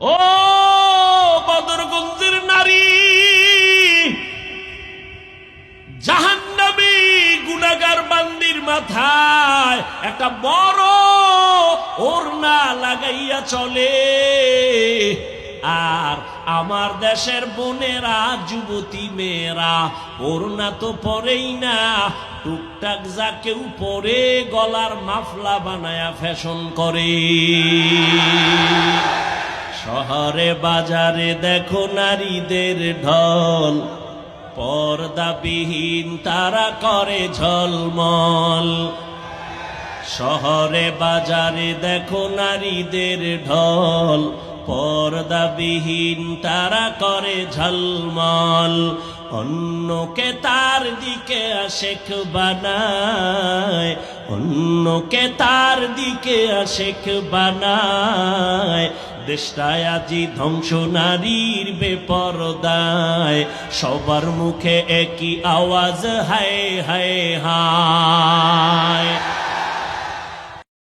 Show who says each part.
Speaker 1: ও বদরগঞ্জের নারী, জাহান্নামী গুনাহগার বান্দির মাথায় একটা বড় ওড়না লাগাইয়া চলে। আর আমার দেশের বোনেরা, যুবতী মেয়েরা ওড়না তো পরেই না, টুকটাক যা কেউ পরে গলার মাফলা বানায়া ফ্যাশন করে। শহরে বাজারে দেখো নারীদের ঢল, পর্দাবিহীন তারা করে ঝলমল। শহরে বাজারে দেখো নারীদের ঢল, পর্দাবিহীন তারা করে ঝলমল। অন্যকে তার দিকে আশেক বানায়, অন্যকে তার দিকে আশেক বানায়। দেশটায় আজি ধ্বংস নারীর বেপরদায়, সবার মুখে একই আওয়াজ হায় হায় হায়।